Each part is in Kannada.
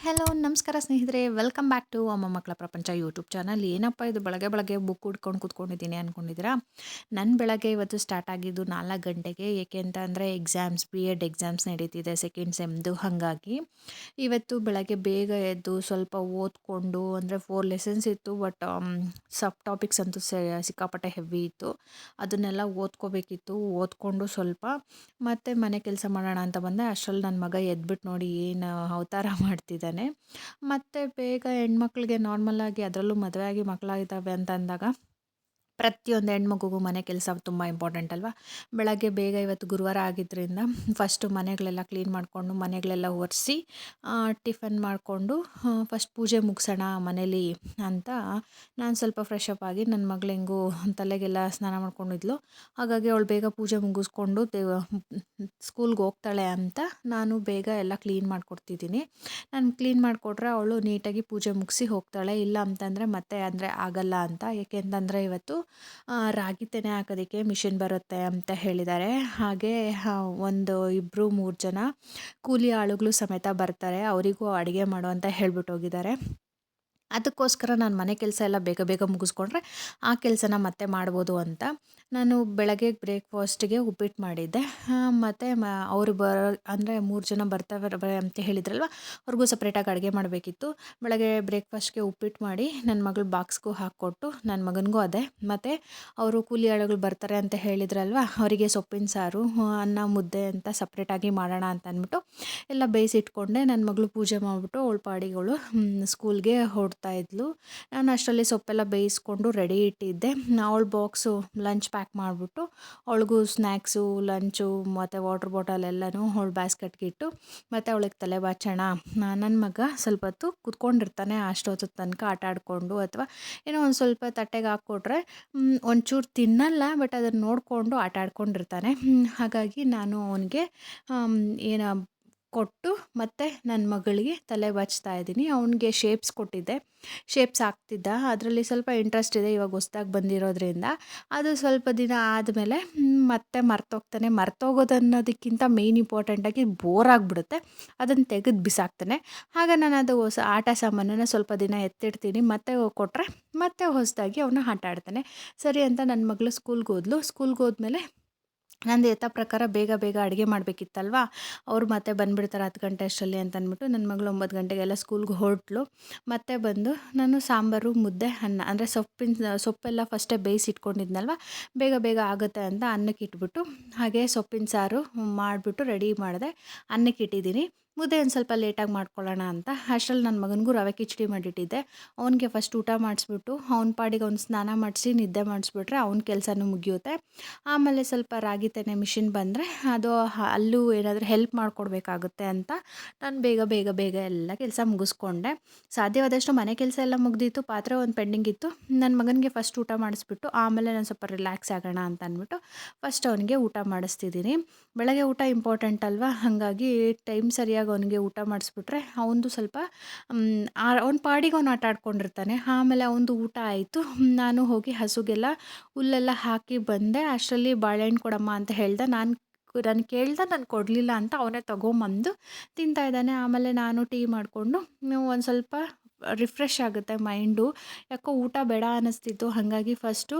ಹಲೋ ನಮಸ್ಕಾರ ಸ್ನೇಹಿತರೆ, ವೆಲ್ಕಮ್ ಬ್ಯಾಕ್ ಟು ಅಮ್ಮ ಮಕ್ಕಳ ಪ್ರಪಂಚ ಯೂಟ್ಯೂಬ್ ಚಾನಲ್. ಏನಪ್ಪ ಇದು ಬೆಳಗ್ಗೆ ಬೆಳಗ್ಗೆ ಬುಕ್ ಹುಡ್ಕೊಂಡು ಕೂತ್ಕೊಂಡಿದ್ದೀನಿ ಅಂದ್ಕೊಂಡಿದ್ದೀರಾ? ನನ್ನ ಬೆಳಗ್ಗೆ ಇವತ್ತು ಸ್ಟಾರ್ಟ್ ಆಗಿದ್ದು 4 ಗಂಟೆಗೆ. ಏಕೆ ಅಂತ ಅಂದರೆ ಬಿ ಎಡ್ ಎಕ್ಸಾಮ್ಸ್ ನಡೀತಿದೆ ಸೆಕೆಂಡ್ ಸೆಮ್ದು. ಹಾಗಾಗಿ ಇವತ್ತು ಬೆಳಗ್ಗೆ ಬೇಗ ಎದ್ದು ಸ್ವಲ್ಪ ಓದ್ಕೊಂಡು, ಅಂದರೆ 4 ಲೆಸನ್ಸ್ ಇತ್ತು. ಬಟ್ ಸಬ್ ಟಾಪಿಕ್ಸ್ ಅಂತೂ ಸಿಕ್ಕಾಪಟ್ಟೆ ಹೆವಿ ಇತ್ತು. ಅದನ್ನೆಲ್ಲ ಓದ್ಕೋಬೇಕಿತ್ತು. ಓದ್ಕೊಂಡು ಸ್ವಲ್ಪ ಮತ್ತೆ ಮನೆ ಕೆಲಸ ಮಾಡೋಣ ಅಂತ ಬಂದೆ. ಅಷ್ಟರಲ್ಲಿ ನನ್ನ ಮಗ ಎದ್ಬಿಟ್ಟು ನೋಡಿ ಏನು ಅವತಾರ ಮಾಡ್ತಿದ್ದಾನೆ. ಮತ್ತು ಬೇಗ ಹೆಣ್ಮಕ್ಳಿಗೆ ನಾರ್ಮಲಾಗಿ, ಅದರಲ್ಲೂ ಮದುವೆ ಆಗಿ ಮಕ್ಕಳಾಗಿದ್ದಾವೆ ಅಂತ ಅಂದಾಗ ಪ್ರತಿಯೊಂದು ಹೆಣ್ಮಗುಗೂ ಮನೆ ಕೆಲಸ ತುಂಬ ಇಂಪಾರ್ಟೆಂಟ್ ಅಲ್ವಾ. ಬೆಳಗ್ಗೆ ಬೇಗ ಇವತ್ತು ಗುರುವಾರ ಆಗಿದ್ದರಿಂದ ಫಸ್ಟು ಮನೆಗಳೆಲ್ಲ ಕ್ಲೀನ್ ಮಾಡಿಕೊಂಡು, ಮನೆಗಳೆಲ್ಲ ಒರೆಸಿ ಟಿಫನ್ ಮಾಡಿಕೊಂಡು ಫಸ್ಟ್ ಪೂಜೆ ಮುಗಿಸೋಣ ಮನೇಲಿ ಅಂತ ನಾನು ಸ್ವಲ್ಪ ಫ್ರೆಶ್ ಅಪ್ ಆಗಿ, ನನ್ನ ಮಗಳು ಹೆಂಗೂ ತಲೆಗೆಲ್ಲ ಸ್ನಾನ ಮಾಡ್ಕೊಂಡಿದ್ಲು. ಹಾಗಾಗಿ ಅವಳು ಬೇಗ ಪೂಜೆ ಮುಗಿಸ್ಕೊಂಡು ಸ್ಕೂಲ್ಗೆ ಹೋಗ್ತಾಳೆ ಅಂತ ನಾನು ಬೇಗ ಎಲ್ಲ ಕ್ಲೀನ್ ಮಾಡಿಕೊಡ್ತಿದ್ದೀನಿ. ನಾನು ಕ್ಲೀನ್ ಮಾಡಿಕೊಟ್ರೆ ಅವಳು ನೀಟಾಗಿ ಪೂಜೆ ಮುಗಿಸಿ ಹೋಗ್ತಾಳೆ. ಇಲ್ಲ ಅಂತಂದರೆ ಮತ್ತೆ ಆಗಲ್ಲ ಅಂತ. ಏಕೆ ಅಂತಂದರೆ ಇವತ್ತು ರಾಗಿ ತೆನೆ ಹಾಕೋದಕ್ಕೆ ಮಿಷಿನ್ ಬರುತ್ತೆ ಅಂತ ಹೇಳಿದ್ದಾರೆ. ಹಾಗೆ ಒಂದು 2-3 ಜನ ಕೂಲಿ ಆಳುಗಳು ಸಮೇತ ಬರ್ತಾರೆ. ಅವರಿಗೂ ಅಡುಗೆ ಮಾಡು ಅಂತ ಹೇಳ್ಬಿಟ್ಟು ಹೋಗಿದ್ದಾರೆ. ಅದಕ್ಕೋಸ್ಕರ ನಾನು ಮನೆ ಕೆಲಸ ಎಲ್ಲ ಬೇಗ ಬೇಗ ಮುಗಿಸ್ಕೊಂಡ್ರೆ ಆ ಕೆಲಸನ ಮತ್ತೆ ಮಾಡ್ಬೋದು ಅಂತ ನಾನು ಬೆಳಗ್ಗೆ ಬ್ರೇಕ್ಫಾಸ್ಟಿಗೆ ಉಪ್ಪಿಟ್ಟು ಮಾಡಿದ್ದೆ. ಮತ್ತು ಅವರು ಅಂದರೆ 3 ಜನ ಬರ್ತಾರೆ ಅಂತ ಹೇಳಿದ್ರಲ್ವ, ಅವ್ರಿಗೂ ಸಪ್ರೇಟಾಗಿ ಅಡುಗೆ ಮಾಡಬೇಕಿತ್ತು. ಬೆಳಗ್ಗೆ ಬ್ರೇಕ್ಫಾಸ್ಟ್ಗೆ ಉಪ್ಪಿಟ್ಟು ಮಾಡಿ ನನ್ನ ಮಗಳು ಬಾಕ್ಸ್ಗೂ ಹಾಕ್ಕೊಟ್ಟು, ನನ್ನ ಮಗನಿಗೂ ಅದೇ. ಮತ್ತು ಅವರು ಕೂಲಿ ಆಳುಗಳು ಬರ್ತಾರೆ ಅಂತ ಹೇಳಿದ್ರಲ್ವ, ಅವರಿಗೆ ಸೊಪ್ಪಿನ ಸಾರು, ಅನ್ನ, ಮುದ್ದೆ ಅಂತ ಸಪ್ರೇಟಾಗಿ ಮಾಡೋಣ ಅಂತ ಅಂದ್ಬಿಟ್ಟು ಎಲ್ಲ ಬೇಯಿಸಿಟ್ಕೊಂಡೆ. ನನ್ನ ಮಗಳು ಪೂಜೆ ಮಾಡಿಬಿಟ್ಟು ಅವಳ ಪಾಡಿಗಳು ಸ್ಕೂಲ್ಗೆ ಹೊರಡ್ತಾಯಿದ್ಲು. ನಾನು ಅಷ್ಟರಲ್ಲಿ ಸೊಪ್ಪೆಲ್ಲ ಬೇಯಿಸ್ಕೊಂಡು ರೆಡಿ ಇಟ್ಟಿದ್ದೆ. ಅವಳ ಬಾಕ್ಸು ಲಂಚ್ ಪ್ಯಾಕ್ ಮಾಡಿಬಿಟ್ಟು ಅವಳಿಗೂ ಸ್ನ್ಯಾಕ್ಸು, ಲಂಚು ಮತ್ತು ವಾಟ್ರ್ ಬಾಟಲ್ ಎಲ್ಲನೂ ಅವಳ ಬ್ಯಾಸ್ಕೆಟ್ಗೆ ಇಟ್ಟು, ಮತ್ತು ಅವಳಿಗೆ ತಲೆ ಬಾಚೋಣ. ನನ್ನ ಮಗ ಸ್ವಲ್ಪ ಹೊತ್ತು ಕೂತ್ಕೊಂಡಿರ್ತಾನೆ ಅಷ್ಟೊತ್ತು ತನಕ ಆಟ ಆಡಿಕೊಂಡು, ಅಥವಾ ಏನೋ ಒಂದು ಸ್ವಲ್ಪ ತಟ್ಟೆಗೆ ಹಾಕ್ಕೊಟ್ರೆ ಒಂಚೂರು ತಿನ್ನಲ್ಲ, ಬಟ್ ಅದನ್ನು ನೋಡಿಕೊಂಡು ಆಟ ಆಡ್ಕೊಂಡಿರ್ತಾನೆ. ಹಾಗಾಗಿ ನಾನು ಅವನಿಗೆ ಏನು ಕೊಟ್ಟು ಮತ್ತು ನನ್ನ ಮಗಳಿಗೆ ತಲೆ ಬಾಚ್ತಾ ಇದ್ದೀನಿ. ಅವನಿಗೆ ಶೇಪ್ಸ್ ಕೊಟ್ಟಿದ್ದೆ, ಶೇಪ್ಸ್ ಹಾಕ್ತಿದ್ದ. ಅದರಲ್ಲಿ ಸ್ವಲ್ಪ ಇಂಟ್ರೆಸ್ಟ್ ಇದೆ ಇವಾಗ ಹೊಸ್ದಾಗಿ ಬಂದಿರೋದ್ರಿಂದ. ಅದು ಸ್ವಲ್ಪ ದಿನ ಆದಮೇಲೆ ಮತ್ತೆ ಮರ್ತೋಗ್ತಾನೆ. ಮರ್ತೋಗೋದನ್ನೋದಕ್ಕಿಂತ ಮೇಯ್ನ್ ಇಂಪಾರ್ಟೆಂಟಾಗಿ ಬೋರ್ ಆಗಿಬಿಡುತ್ತೆ, ಅದನ್ನು ತೆಗೆದು ಬಿಸಾಕ್ತಾನೆ. ಆಗ ನಾನು ಅದು ಹೊಸ ಆಟ ಸಾಮಾನನ್ನು ಸ್ವಲ್ಪ ದಿನ ಎತ್ತಿಡ್ತೀನಿ, ಮತ್ತೆ ಕೊಟ್ಟರೆ ಮತ್ತೆ ಹೊಸದಾಗಿ ಅವನು ಆಟ ಆಡ್ತಾನೆ. ಸರಿ ಅಂತ ನನ್ನ ಮಗಳು ಸ್ಕೂಲ್ಗೆ ಹೋದ್ಮೇಲೆ ನಂದು ಯಥಾ ಪ್ರಕಾರ ಬೇಗ ಬೇಗ ಅಡುಗೆ ಮಾಡಬೇಕಿತ್ತಲ್ವ. ಅವರು ಮತ್ತೆ ಬಂದುಬಿಡ್ತಾರೆ 10 ಗಂಟೆ ಅಷ್ಟರಲ್ಲಿ ಅಂತ ಅಂದ್ಬಿಟ್ಟು ನನ್ನ ಮಗಳು 9 ಗಂಟೆಗೆಲ್ಲ ಸ್ಕೂಲ್ಗೆ ಹೊರಟ್ಲು. ಮತ್ತೆ ಬಂದು ನಾನು ಸಾಂಬಾರು, ಮುದ್ದೆ, ಅನ್ನ, ಅಂದರೆ ಸೊಪ್ಪೆಲ್ಲ ಫಸ್ಟೇ ಬೇಯಿಸಿಟ್ಕೊಂಡಿದ್ನಲ್ವ, ಬೇಗ ಬೇಗ ಆಗುತ್ತೆ ಅಂತ ಅನ್ನಕ್ಕೆ ಇಟ್ಬಿಟ್ಟು, ಹಾಗೆ ಸೊಪ್ಪಿನ ಸಾರು ಮಾಡಿಬಿಟ್ಟು ರೆಡಿ ಮಾಡಿದೆ. ಅನ್ನಕ್ಕೆ ಇಟ್ಟಿದ್ದೀನಿ. ಮುದ್ದೆ ಒಂದು ಸ್ವಲ್ಪ ಲೇಟಾಗಿ ಮಾಡ್ಕೊಳ್ಳೋಣ ಅಂತ. ಅಷ್ಟರಲ್ಲಿ ನನ್ನ ಮಗನಿಗೂ ರವೆ ಕಿಚಡಿ ಮಾಡಿಟ್ಟಿದ್ದೆ. ಅವನಿಗೆ ಫಸ್ಟ್ ಊಟ ಮಾಡಿಸ್ಬಿಟ್ಟು ಅವನ ಪಾಡಿಗೆ ಅವ್ನು ಸ್ನಾನ ಮಾಡಿಸಿ ನಿದ್ದೆ ಮಾಡಿಸ್ಬಿಟ್ರೆ ಅವ್ನ ಕೆಲಸನೂ ಮುಗಿಯುತ್ತೆ. ಆಮೇಲೆ ಸ್ವಲ್ಪ ರಾಗಿ ತೆನೆ ಮಿಷಿನ್ ಬಂದರೆ ಅದು ಅಲ್ಲೂ ಏನಾದರೂ ಹೆಲ್ಪ್ ಮಾಡಿಕೊಡ್ಬೇಕಾಗುತ್ತೆ ಅಂತ ನಾನು ಬೇಗ ಬೇಗ ಬೇಗ ಎಲ್ಲ ಕೆಲಸ ಮುಗಿಸ್ಕೊಂಡೆ. ಸಾಧ್ಯವಾದಷ್ಟು ಮನೆ ಕೆಲಸ ಎಲ್ಲ ಮುಗ್ದಿತ್ತು, ಪಾತ್ರೆ ಒಂದು ಪೆಂಡಿಂಗ್ ಇತ್ತು. ನನ್ನ ಮಗನಿಗೆ ಫಸ್ಟ್ ಊಟ ಮಾಡಿಸ್ಬಿಟ್ಟು ಆಮೇಲೆ ನಾನು ಸ್ವಲ್ಪ ರಿಲ್ಯಾಕ್ಸ್ ಆಗೋಣ ಅಂತ ಅಂದ್ಬಿಟ್ಟು ಫಸ್ಟ್ ಅವನಿಗೆ ಊಟ ಮಾಡಿಸ್ತಿದ್ದೀನಿ. ಬೆಳಗ್ಗೆ ಊಟ ಇಂಪಾರ್ಟೆಂಟ್ ಅಲ್ವಾ, ಹಾಗಾಗಿ ಟೈಮ್ ಸರಿಯಾಗಿ ಅವನಿಗೆ ಊಟ ಮಾಡಿಸ್ಬಿಟ್ರೆ ಅವನದು ಸ್ವಲ್ಪ ಅವ್ನ ಪಾಡಿಗೆ ಅವ್ನು ಆಟ ಆಡ್ಕೊಂಡಿರ್ತಾನೆ. ಆಮೇಲೆ ಅವನದು ಊಟ ಆಯಿತು. ನಾನು ಹೋಗಿ ಹಸುಗೆಲ್ಲ ಹುಲ್ಲೆಲ್ಲ ಹಾಕಿ ಬಂದೆ. ಅಷ್ಟರಲ್ಲಿ ಬಾಳೆಹಣ್ಣು ಕೊಡಮ್ಮ ಅಂತ ಹೇಳ್ದೆ. ನಾನು ಕೇಳ್ದೆ, ನಾನು ಕೊಡಲಿಲ್ಲ ಅಂತ ಅವನೇ ತೊಗೊಂಬಂದು ತಿಂತಾಯಿದ್ದಾನೆ. ಆಮೇಲೆ ನಾನು ಟೀ ಮಾಡಿಕೊಂಡು ಒಂದು ಸ್ವಲ್ಪ ರಿಫ್ರೆಶ್ ಆಗುತ್ತೆ ಮೈಂಡು. ಯಾಕೋ ಊಟ ಬೇಡ ಅನ್ನಿಸ್ತಿತ್ತು. ಹಾಗಾಗಿ ಫಸ್ಟು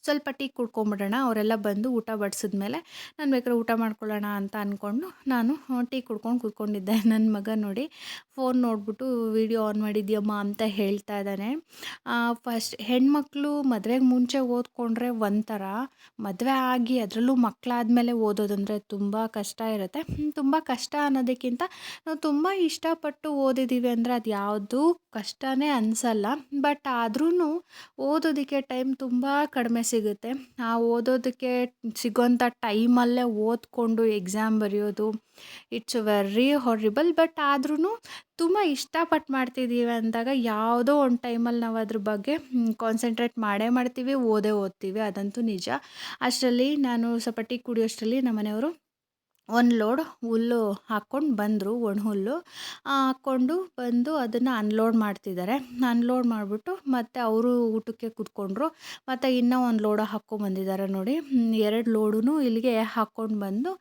ಸ್ವಲ್ಪ ಟೀ ಕುಡ್ಕೊಂಬಿಡೋಣ. ಅವರೆಲ್ಲ ಬಂದು ಊಟ ಬಡಿಸಿದ್ಮೇಲೆ ನಾನು ಬೇಕಾದ್ರೆ ಊಟ ಮಾಡ್ಕೊಳ್ಳೋಣ ಅಂತ ಅಂದ್ಕೊಂಡು ನಾನು ಟೀ ಕುಡ್ಕೊಂಡು ಕೂತ್ಕೊಂಡಿದ್ದೆ. ನನ್ನ ಮಗ ನೋಡಿ ಫೋನ್ ನೋಡಿಬಿಟ್ಟು ವಿಡಿಯೋ ಆನ್ ಮಾಡಿದ್ಯಮ್ಮ ಅಂತ ಹೇಳ್ತಾ ಇದ್ದಾನೆ. ಫಸ್ಟ್ ಹೆಣ್ಮಕ್ಳು ಮದುವೆಗೆ ಮುಂಚೆ ಓದ್ಕೊಂಡ್ರೆ ಒಂಥರ, ಮದುವೆ ಆಗಿ ಅದರಲ್ಲೂ ಮಕ್ಕಳಾದ್ಮೇಲೆ ಓದೋದಂದರೆ ತುಂಬ ಕಷ್ಟ ಇರುತ್ತೆ. ತುಂಬ ಕಷ್ಟ ಅನ್ನೋದಕ್ಕಿಂತ ನಾವು ತುಂಬ ಇಷ್ಟಪಟ್ಟು ಓದಿದ್ದೀವಿ ಅಂದರೆ ಅದು ಯಾವುದೂ ಕಷ್ಟನೇ ಅನಿಸಲ್ಲ. ಬಟ್ ಆದ್ರೂ ಓದೋದಕ್ಕೆ ಟೈಮ್ ತುಂಬ ಕಡಿಮೆ ಸಿಗುತ್ತೆ. ಆ ಓದೋದಕ್ಕೆ ಸಿಗೋಂಥ ಟೈಮಲ್ಲೇ ಓದಿಕೊಂಡು ಎಕ್ಸಾಮ್ ಬರೆಯೋದು, ಇಟ್ಸ್ ವೆರಿ ಹಾರಿಬಲ್. ಬಟ್ ಆದ್ರೂ ತುಂಬ ಇಷ್ಟಪಟ್ಟು ಮಾಡ್ತಿದ್ದೀವಿ ಅಂದಾಗ ಯಾವುದೋ ಒಂದು ಟೈಮಲ್ಲಿ ನಾವು ಅದ್ರ ಬಗ್ಗೆ ಕಾನ್ಸಂಟ್ರೇಟ್ ಮಾಡೇ ಮಾಡ್ತೀವಿ, ಓದ್ತೀವಿ, ಅದಂತೂ ನಿಜ. ಅಷ್ಟರಲ್ಲಿ ನಾನು ಸ್ವಲ್ಪ ಟೀ ಕುಡಿಯೋಷ್ಟರಲ್ಲಿ ನಮ್ಮ ಮನೆಯವರು ಒಂದು ಲೋಡ್ ಹುಲ್ಲು ಹಾಕ್ಕೊಂಡು ಬಂದರು, ಒಣ ಹುಲ್ಲು ಹಾಕ್ಕೊಂಡು ಬಂದು ಅದನ್ನು ಅನ್ಲೋಡ್ ಮಾಡ್ತಿದ್ದಾರೆ. ಅನ್ಲೋಡ್ ಮಾಡಿಬಿಟ್ಟು ಮತ್ತು ಅವರು ಊಟಕ್ಕೆ ಕೂತ್ಕೊಂಡ್ರು. ಮತ್ತು ಇನ್ನೂ ಒಂದು ಲೋಡ ಹಾಕ್ಕೊಂಬಂದಿದ್ದಾರೆ ನೋಡಿ. 2 ಲೋಡೂ ಇಲ್ಲಿಗೆ ಹಾಕ್ಕೊಂಡು ಬಂದು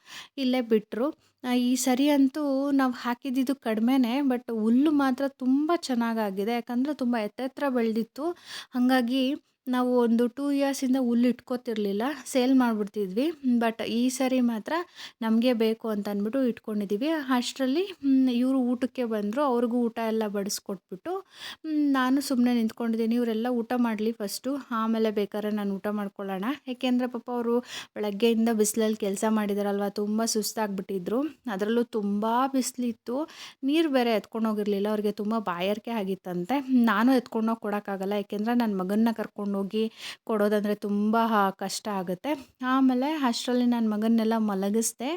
ಇಲ್ಲೇ ಬಿಟ್ಟರು. ಈ ಸರಿ ಅಂತೂ ನಾವು ಹಾಕಿದ್ದಿದ್ದು ಕಡಿಮೆನೇ, ಬಟ್ ಹುಲ್ಲು ಮಾತ್ರ ತುಂಬ ಚೆನ್ನಾಗಾಗಿದೆ. ಯಾಕಂದರೆ ತುಂಬ ಎತ್ತೆತ್ರ ಬೆಳೆದಿತ್ತು. ಹಾಗಾಗಿ ನಾವು ಒಂದು 2 ಇಯರ್ಸಿಂದ ಹುಲ್ಲು ಇಟ್ಕೋತಿರ್ಲಿಲ್ಲ. ಸೇಲ್ ಮಾಡಿಬಿಡ್ತಿದ್ವಿ. ಬಟ್ ಈ ಸರಿ ಮಾತ್ರ ನಮಗೆ ಬೇಕು ಅಂತ ಅಂದ್ಬಿಟ್ಟು ಇಟ್ಕೊಂಡಿದ್ದೀವಿ. ಅಷ್ಟರಲ್ಲಿ ಇವರು ಊಟಕ್ಕೆ ಬಂದರು. ಅವ್ರಿಗೂ ಊಟ ಎಲ್ಲ ಬಡಿಸ್ಕೊಟ್ಬಿಟ್ಟು ನಾನು ಸುಮ್ಮನೆ ನಿಂತ್ಕೊಂಡಿದ್ದೀನಿ. ಇವರೆಲ್ಲ ಊಟ ಮಾಡಲಿ ಫಸ್ಟು, ಆಮೇಲೆ ಬೇಕಾದ್ರೆ ನಾನು ಊಟ ಮಾಡ್ಕೊಳ್ಳೋಣ. ಏಕೆಂದರೆ ಪಾಪ ಅವರು ಬೆಳಗ್ಗೆಯಿಂದ ಬಿಸಿಲಲ್ಲಿ ಕೆಲಸ ಮಾಡಿದಾರಲ್ವ, ತುಂಬ ಸುಸ್ತಾಗ್ಬಿಟ್ಟಿದ್ರು. ಅದರಲ್ಲೂ ತುಂಬ ಬಿಸಿಲಿತ್ತು. ನೀರು ಬೇರೆ ಎತ್ಕೊಂಡೋಗಿರಲಿಲ್ಲ. ಅವ್ರಿಗೆ ತುಂಬ ಬಾಯಾರಿಕೆ ಆಗಿತ್ತಂತೆ. ನಾನು ಎತ್ಕೊಂಡೋಗಿ ಕೊಡೋಕ್ಕಾಗಲ್ಲ, ಏಕೆಂದರೆ ನನ್ನ ಮಗನ್ನ ಕರ್ಕೊಂಡೋಗಿ ಕೊಡೋದಂದರೆ ತುಂಬ ಕಷ್ಟ ಆಗುತ್ತೆ. ಆಮೇಲೆ ಅಷ್ಟರಲ್ಲಿ ನನ್ನ ಮಗನ್ನೆಲ್ಲ ಮಲಗಿಸ್ದೆ.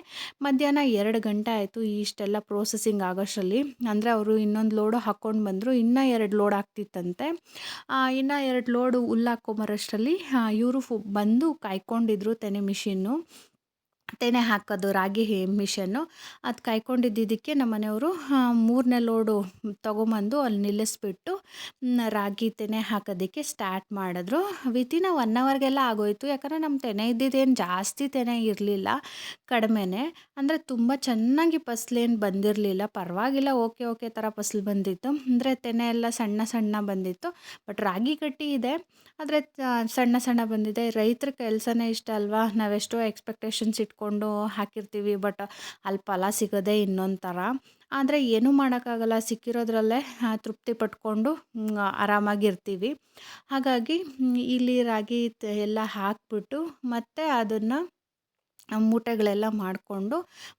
ಮಧ್ಯಾಹ್ನ 2 ಗಂಟೆ ಆಯಿತು ಇಷ್ಟೆಲ್ಲ ಪ್ರೋಸೆಸಿಂಗ್ ಆಗೋಷ್ಟರಲ್ಲಿ. ಅಂದರೆ ಅವರು ಇನ್ನೊಂದು ಲೋಡು ಹಾಕ್ಕೊಂಡು ಬಂದರು. ಇನ್ನೂ 2 ಲೋಡ್ ಆಗ್ತಿತ್ತಂತೆ. ಇನ್ನೂ 2 ಲೋಡು ಹುಲ್ಲು ಹಾಕ್ಕೊಂಬರೋಷ್ಟರಲ್ಲಿ ಇವರು ಬಂದು ಕಾಯ್ಕೊಂಡಿದ್ರು. ತೆನೆ ತೆನೆ ಹಾಕೋದು ರಾಗಿ ಮಿಷನ್ನು. ಅದು ಕಾಯ್ಕೊಂಡಿದ್ದಿದ್ದಕ್ಕೆ ನಮ್ಮ ಮನೆಯವರು 3ನೇ ಲೋಡು ತೊಗೊಂಬಂದು ಅಲ್ಲಿ ನಿಲ್ಲಿಸ್ಬಿಟ್ಟು ರಾಗಿ ತೆನೆ ಹಾಕೋದಕ್ಕೆ ಸ್ಟಾರ್ಟ್ ಮಾಡಿದ್ರು. ವಿತಿನ್ 1 ಅವರ್ಗೆಲ್ಲ ಆಗೋಯಿತು. ಯಾಕಂದರೆ ನಮ್ಮ ತೆನೆ ಇದ್ದಿದ್ದೇನು ಜಾಸ್ತಿ ತೆನೆ ಇರಲಿಲ್ಲ, ಕಡಿಮೆನೇ. ಅಂದರೆ ತುಂಬ ಚೆನ್ನಾಗಿ ಫಸಲೇನು ಬಂದಿರಲಿಲ್ಲ, ಪರವಾಗಿಲ್ಲ, ಓಕೆ ಓಕೆ ಥರ ಫಸಲು ಬಂದಿತ್ತು. ಅಂದರೆ ತೆನೆ ಎಲ್ಲ ಸಣ್ಣ ಸಣ್ಣ ಬಂದಿತ್ತು. ಬಟ್ ರಾಗಿ ಗಟ್ಟಿ ಇದೆ, ಆದರೆ ಸಣ್ಣ ಸಣ್ಣ ಬಂದಿದೆ. ರೈತರ ಕೆಲಸನೇ ಇಷ್ಟ ಅಲ್ವಾ. ನಾವೆಷ್ಟೋ ಎಕ್ಸ್ಪೆಕ್ಟೇಷನ್ಸ್ ಇಟ್ಕೊಂಡು ಹಾಕಿರ್ತೀವಿ, ಬಟ್ ಅಲ್ಲಿ ಫಲ ಸಿಗೋದೇ ಇನ್ನೊಂದು ಥರ. ಆದರೆ ಏನೂ ಮಾಡೋಕ್ಕಾಗಲ್ಲ, ಸಿಕ್ಕಿರೋದ್ರಲ್ಲೇ ತೃಪ್ತಿ ಪಟ್ಕೊಂಡು ಆರಾಮಾಗಿರ್ತೀವಿ. ಹಾಗಾಗಿ ಇಲ್ಲಿ ರಾಗಿ ಎಲ್ಲ ಹಾಕ್ಬಿಟ್ಟು ಮತ್ತೆ ಅದನ್ನು ಮೂಟೆಗಳೆಲ್ಲ ಮಾಡಿಕೊಂಡು,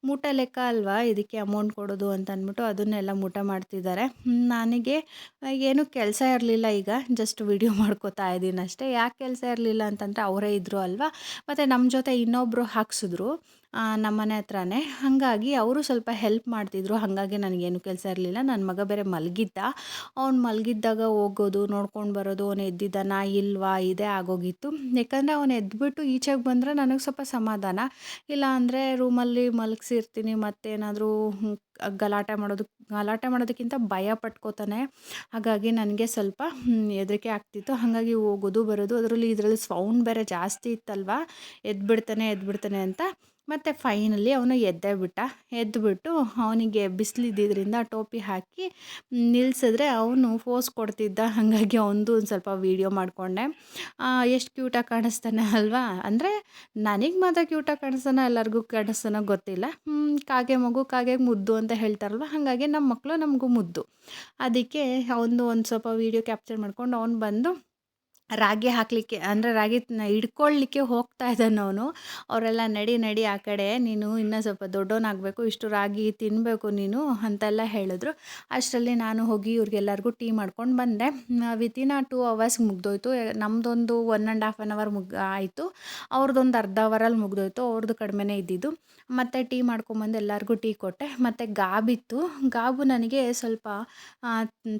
ಮೂಟೆ ಲೆಕ್ಕ ಅಲ್ವಾ ಇದಕ್ಕೆ ಅಮೌಂಟ್ ಕೊಡೋದು ಅಂತ ಅಂದ್ಬಿಟ್ಟು ಅದನ್ನೆಲ್ಲ ಮೂಟೆ ಮಾಡ್ತಿದ್ದಾರೆ. ನನಗೆ ಏನೂ ಕೆಲಸ ಇರಲಿಲ್ಲ. ಈಗ ಜಸ್ಟ್ ವಿಡಿಯೋ ಮಾಡ್ಕೋತಾ ಇದ್ದೀನಿ ಅಷ್ಟೇ. ಯಾಕೆ ಕೆಲಸ ಇರಲಿಲ್ಲ ಅಂತಂದರೆ ಅವರೇ ಇದ್ದರು ಅಲ್ವಾ, ಮತ್ತು ನಮ್ಮ ಜೊತೆ ಇನ್ನೊಬ್ಬರು ಹಾಕ್ಸಿದ್ರು ನಮ್ಮ ಮನೆ ಹತ್ರನೇ. ಹಾಗಾಗಿ ಅವರು ಸ್ವಲ್ಪ ಹೆಲ್ಪ್ ಮಾಡ್ತಿದ್ರು. ಹಾಗಾಗಿ ನನಗೇನು ಕೆಲಸ ಇರಲಿಲ್ಲ. ನನ್ನ ಮಗ ಬೇರೆ ಮಲಗಿದ್ದ. ಅವ್ನು ಮಲಗಿದ್ದಾಗ ಹೋಗೋದು, ನೋಡ್ಕೊಂಡು ಬರೋದು, ಅವನು ಎದ್ದಿದ್ದಾನಾ ಇಲ್ವಾ ಇದೇ ಆಗೋಗಿತ್ತು. ಯಾಕಂದರೆ ಅವನು ಎದ್ದುಬಿಟ್ಟು ಈಚೆಗೆ ಬಂದರೆ ನನಗೆ ಸ್ವಲ್ಪ ಸಮಾಧಾನ. ಇಲ್ಲ ಅಂದರೆ ರೂಮಲ್ಲಿ ಮಲಗಿಸಿರ್ತೀನಿ, ಮತ್ತೇನಾದರೂ ಗಲಾಟೆ ಮಾಡೋದಕ್ಕಿಂತ ಭಯ ಪಟ್ಕೋತಾನೆ. ಹಾಗಾಗಿ ನನಗೆ ಸ್ವಲ್ಪ ಹೆದರಿಕೆ ಆಗ್ತಿತ್ತು. ಹಾಗಾಗಿ ಹೋಗೋದು ಬರೋದು, ಇದರಲ್ಲಿ ಸೌಂಡ್ ಬೇರೆ ಜಾಸ್ತಿ ಇತ್ತಲ್ವ, ಎದ್ಬಿಡ್ತಾನೆ ಅಂತ. ಮತ್ತು ಫೈನಲಿ ಅವನು ಎದ್ದುಬಿಟ್ಟು ಅವನಿಗೆ ಬಿಸಿಲಿದ್ದಿದ್ದರಿಂದ ಟೋಪಿ ಹಾಕಿ ನಿಲ್ಲಿಸಿದ್ರೆ ಅವನು ಫೋಸ್ ಕೊಡ್ತಿದ್ದ. ಹಾಗಾಗಿ ಅವನದು ಒಂದು ಸ್ವಲ್ಪ ವೀಡಿಯೋ ಮಾಡಿಕೊಂಡೆ. ಎಷ್ಟು ಕ್ಯೂಟಾಗಿ ಕಾಣಿಸ್ತಾನೆ ಅಲ್ವಾ. ಅಂದರೆ ನನಗೆ ಮಾತ್ರ ಕ್ಯೂಟಾಗಿ ಕಾಣಿಸ್ತಾನೋ ಎಲ್ಲರಿಗೂ ಕಾಣಿಸ್ತಾನೋ ಗೊತ್ತಿಲ್ಲ. ಕಾಗೆ ಮಗು ಕಾಗೆಗೆ ಮುದ್ದು ಅಂತ ಹೇಳ್ತಾರಲ್ವ, ಹಾಗಾಗಿ ನಮ್ಮ ಮಕ್ಕಳು ನಮಗೂ ಮುದ್ದು. ಅದಕ್ಕೆ ಅವನದು ಒಂದು ಸ್ವಲ್ಪ ವೀಡಿಯೋ ಕ್ಯಾಪ್ಚರ್ ಮಾಡ್ಕೊಂಡು ಅವ್ನು ಬಂದು ರಾಗಿ ಹಾಕಲಿಕ್ಕೆ, ಅಂದರೆ ರಾಗಿನ ಹಿಡ್ಕೊಳ್ಳಿಕ್ಕೆ ಹೋಗ್ತಾ ಇದ್ದಾನೆ ಅವನು. ಅವರೆಲ್ಲ ನಡಿ ಆ ಕಡೆ, ನೀನು ಇನ್ನೂ ಸ್ವಲ್ಪ ದೊಡ್ಡವನಾಗಬೇಕು, ಇಷ್ಟು ರಾಗಿ ತಿನ್ನಬೇಕು ನೀನು ಅಂತೆಲ್ಲ ಹೇಳಿದ್ರು. ಅಷ್ಟರಲ್ಲಿ ನಾನು ಹೋಗಿ ಇವ್ರಿಗೆಲ್ಲರಿಗೂ ಟೀ ಮಾಡ್ಕೊಂಡು ಬಂದೆ. ವಿತಿನ್ 2 ಅವರ್ಸ್ ಮುಗ್ದೋಯ್ತು. ನಮ್ಮದೊಂದು 1.5 ಅವರ್ ಆಯಿತು. ಅವ್ರದ್ದೊಂದು ಅರ್ಧ ಅವರಲ್ಲಿ ಮುಗ್ದೋಯ್ತು. ಅವ್ರದ್ದು ಕಡಿಮೆನೇ ಇದ್ದಿದ್ದು. ಮತ್ತು ಟೀ ಮಾಡ್ಕೊಂಬಂದು ಎಲ್ಲರಿಗೂ ಟೀ ಕೊಟ್ಟೆ. ಮತ್ತು ಗಾಬಿತ್ತು. ಗಾಬು ನನಗೆ ಸ್ವಲ್ಪ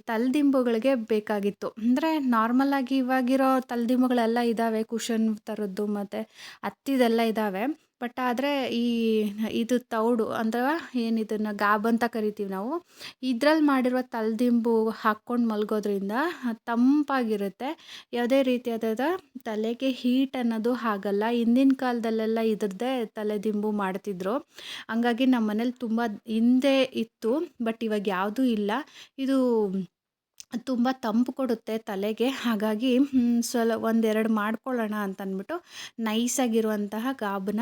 ತಲೆದಿಂಬುಗಳಿಗೆ ಬೇಕಾಗಿತ್ತು. ಅಂದರೆ ನಾರ್ಮಲಾಗಿ ಇವಾಗಿರೋ ತಲೆದಿಂಬುಗಳೆಲ್ಲ ಇದ್ದಾವೆ, ಕುಷನ್ ಥರದ್ದು ಮತ್ತು ಹತ್ತಿದೆಲ್ಲ ಇದ್ದಾವೆ. ಬಟ್ ಆದರೆ ಇದು ತೌಡು ಅಥವಾ ಏನಿದನ್ನು ಗಾಬ್ ಅಂತ ಕರಿತೀವಿ ನಾವು, ಇದ್ರಲ್ಲಿ ಮಾಡಿರುವ ತಲೆದಿಂಬು ಹಾಕ್ಕೊಂಡು ಮಲಗೋದ್ರಿಂದ ತಂಪಾಗಿರುತ್ತೆ. ಯಾವುದೇ ರೀತಿಯಾದ ತಲೆಗೆ ಹೀಟ್ ಅನ್ನೋದು ಆಗಲ್ಲ. ಹಿಂದಿನ ಕಾಲದಲ್ಲೆಲ್ಲ ಇದ್ರದ್ದೇ ತಲೆದಿಂಬು ಮಾಡ್ತಿದ್ರು. ಹಂಗಾಗಿ ನಮ್ಮ ಮನೇಲಿ ತುಂಬ ಹಿಂದೆ ಇತ್ತು, ಬಟ್ ಇವಾಗ ಯಾವುದೂ ಇಲ್ಲ. ಇದು ತುಂಬ ತಂಪು ಕೊಡುತ್ತೆ ತಲೆಗೆ. ಹಾಗಾಗಿ ಒಂದೆರಡು ಮಾಡ್ಕೊಳ್ಳೋಣ ಅಂತಂದ್ಬಿಟ್ಟು ನೈಸಾಗಿರುವಂತಹ ಗಾಬನ್ನ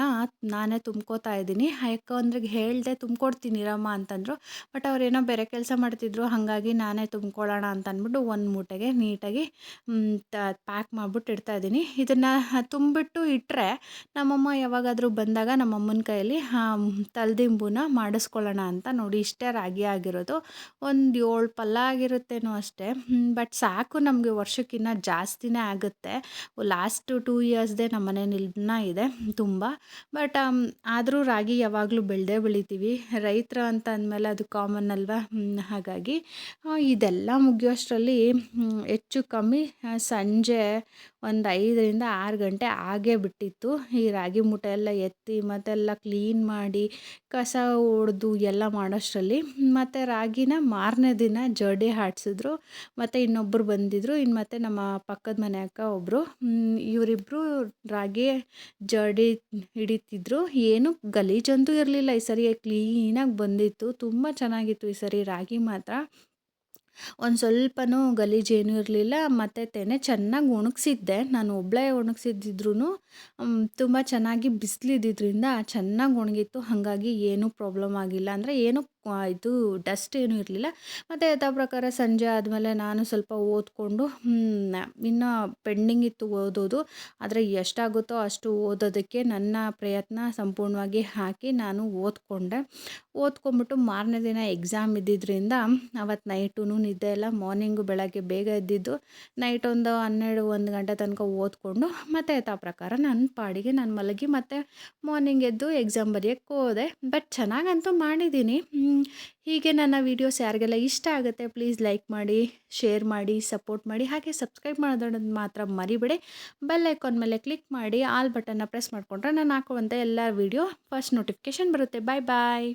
ನಾನೇ ತುಂಬ್ಕೋತಾ ಇದ್ದೀನಿ. ಯಾಕಂದ್ರೆ ಹೇಳಿದೆ ತುಂಬ್ಕೊಡ್ತೀನಿ ಇರಮ್ಮ ಅಂತಂದರು. ಬಟ್ ಅವರೇನೋ ಬೇರೆ ಕೆಲಸ ಮಾಡ್ತಿದ್ರು, ಹಾಗಾಗಿ ನಾನೇ ತುಂಬ್ಕೊಳ್ಳೋಣ ಅಂತಂದ್ಬಿಟ್ಟು ಒಂದು ಮೂಟೆಗೆ ನೀಟಾಗಿ ಪ್ಯಾಕ್ ಮಾಡಿಬಿಟ್ಟು ಇಡ್ತಾಯಿದ್ದೀನಿ. ಇದನ್ನು ತುಂಬಿಟ್ಟು ಇಟ್ಟರೆ ನಮ್ಮಮ್ಮ ಯಾವಾಗಾದರೂ ಬಂದಾಗ ನಮ್ಮಮ್ಮನ ಕೈಯಲ್ಲಿ ತಲೆದಿಂಬುನ ಮಾಡಿಸ್ಕೊಳ್ಳೋಣ ಅಂತ. ನೋಡಿ ಇಷ್ಟೇ ರಾಗಿ ಆಗಿರೋದು, ಒಂದು 7 ಪಲ್ಲ ಆಗಿರುತ್ತೇನೋ ಅಷ್ಟೇ. ಬಟ್ ಸಾಕು, ನಮಗೆ ವರ್ಷಕ್ಕಿನ್ನ ಜಾಸ್ತಿನೇ ಆಗುತ್ತೆ. ಲಾಸ್ಟ್ 2 ಇಯರ್ಸ್ದೇ ನಮ್ಮ ಮನೇಲಿ ಇನ್ನೂ ಇದೆ ತುಂಬ. ಬಟ್ ಆದರೂ ರಾಗಿ ಯಾವಾಗಲೂ ಬೆಳಿತೀವಿ. ರೈತರು ಅಂತ ಅಂದಮೇಲೆ ಅದು ಕಾಮನ್ ಅಲ್ವಾ. ಹಾಗಾಗಿ ಇದೆಲ್ಲ ಮುಗಿಯೋಷ್ಟರಲ್ಲಿ ಹೆಚ್ಚು ಕಮ್ಮಿ ಸಂಜೆ ಒಂದು 5ರಿಂದ 6 ಗಂಟೆ ಆಗೇ ಬಿಟ್ಟಿತ್ತು. ಈ ರಾಗಿ ಮೂಟೆ ಎಲ್ಲ ಎತ್ತಿ ಮತ್ತೆಲ್ಲ ಕ್ಲೀನ್ ಮಾಡಿ ಕಸ ಹೊಡ್ದು ಎಲ್ಲ ಮಾಡೋಷ್ಟರಲ್ಲಿ. ಮತ್ತು ರಾಗಿನ ಮಾರನೇ ದಿನ ಜರ್ಡಿ ಹಾಡಿಸಿದ್ರು. ಮತ್ತು ಇನ್ನೊಬ್ಬರು ಬಂದಿದ್ದರು. ಇನ್ನು ಮತ್ತು ನಮ್ಮ ಪಕ್ಕದ ಮನೆ ಅಕ್ಕ ಒಬ್ಬರು, ಇವರಿಬ್ಬರು ರಾಗಿ ಜರ್ಡಿ ಹಿಡಿತಿದ್ರು. ಏನು ಗಲೀಜಂತೂ ಇರಲಿಲ್ಲ. ಈ ಸರಿ ಕ್ಲೀನಾಗಿ ಬಂದಿತ್ತು. ತುಂಬ ಚೆನ್ನಾಗಿತ್ತು ಈ ಸರಿ ರಾಗಿ ಮಾತ್ರ. ಒಂದು ಸ್ವಲ್ಪನೂ ಗಲೀಜೇನೂ ಇರಲಿಲ್ಲ. ಮತ್ತು ತೆನೆ ಚೆನ್ನಾಗಿ ಒಣಗಿಸಿದ್ದೆ. ನಾನು ಒಬ್ಬಳೇ ಒಣಗಿಸಿದ್ದಿದ್ರೂ ತುಂಬ ಚೆನ್ನಾಗಿ ಬಿಸಿಲಿದ್ದಿದ್ರಿಂದ ಚೆನ್ನಾಗಿ ಒಣಗಿತ್ತು. ಹಾಗಾಗಿ ಏನೂ ಪ್ರಾಬ್ಲಮ್ ಆಗಿಲ್ಲ. ಅಂದರೆ ಏನೂ ಇದು ಡಸ್ಟ್ ಏನೂ ಇರಲಿಲ್ಲ. ಮತ್ತು ಯಥಾ ಪ್ರಕಾರ ಸಂಜೆ ಆದಮೇಲೆ ನಾನು ಸ್ವಲ್ಪ ಓದಿಕೊಂಡು ಇನ್ನೂ ಪೆಂಡಿಂಗ್ ಇತ್ತು ಓದೋದು. ಆದರೆ ಎಷ್ಟಾಗುತ್ತೋ ಅಷ್ಟು ಓದೋದಕ್ಕೆ ನನ್ನ ಪ್ರಯತ್ನ ಸಂಪೂರ್ಣವಾಗಿ ಹಾಕಿ ನಾನು ಓದ್ಕೊಂಬಿಟ್ಟು ಮಾರನೇ ದಿನ ಎಕ್ಸಾಮ್ ಇದ್ದಿದ್ದರಿಂದ ಅವತ್ತು ನೈಟೂ ನಿದ್ದೆ ಇಲ್ಲ. ಮಾರ್ನಿಂಗು ಬೆಳಗ್ಗೆ ಬೇಗ ಎದ್ದಿದ್ದು. ನೈಟ್ ಒಂದು 12-1 ಗಂಟೆ ತನಕ ಓದಿಕೊಂಡು ಮತ್ತು ಯಥಾ ಪ್ರಕಾರ ನನ್ನ ಪಾಡಿಗೆ ನಾನು ಮಲಗಿ ಮತ್ತು ಮಾರ್ನಿಂಗ್ ಎದ್ದು ಎಕ್ಸಾಮ್ ಬರೆಯೋಕ್ಕೆ ಹೋದೆ. ಬಟ್ ಚೆನ್ನಾಗಂತೂ ಮಾಡಿದ್ದೀನಿ. ಹೀಗೆ ನನ್ನ ವೀಡಿಯೋಸ್ ಯಾರಿಗೆಲ್ಲ ಇಷ್ಟ ಆಗುತ್ತೆ ಪ್ಲೀಸ್ ಲೈಕ್ ಮಾಡಿ, ಶೇರ್ ಮಾಡಿ, ಸಪೋರ್ಟ್ ಮಾಡಿ. ಹಾಗೆ ಸಬ್ಸ್ಕ್ರೈಬ್ ಮಾಡೋದನ್ನು ಮಾತ್ರ ಮರಿಬೇಡಿ. ಬೆಲ್ ಐಕಾನ್ ಮೇಲೆ ಕ್ಲಿಕ್ ಮಾಡಿ ಆಲ್ ಬಟನ್ನ ಪ್ರೆಸ್ ಮಾಡಿಕೊಂಡ್ರೆ ನಾನು ಹಾಕುವಂಥ ಎಲ್ಲ ವೀಡಿಯೋ ಫಸ್ಟ್ ನೋಟಿಫಿಕೇಷನ್ ಬರುತ್ತೆ. ಬಾಯ್ ಬಾಯ್.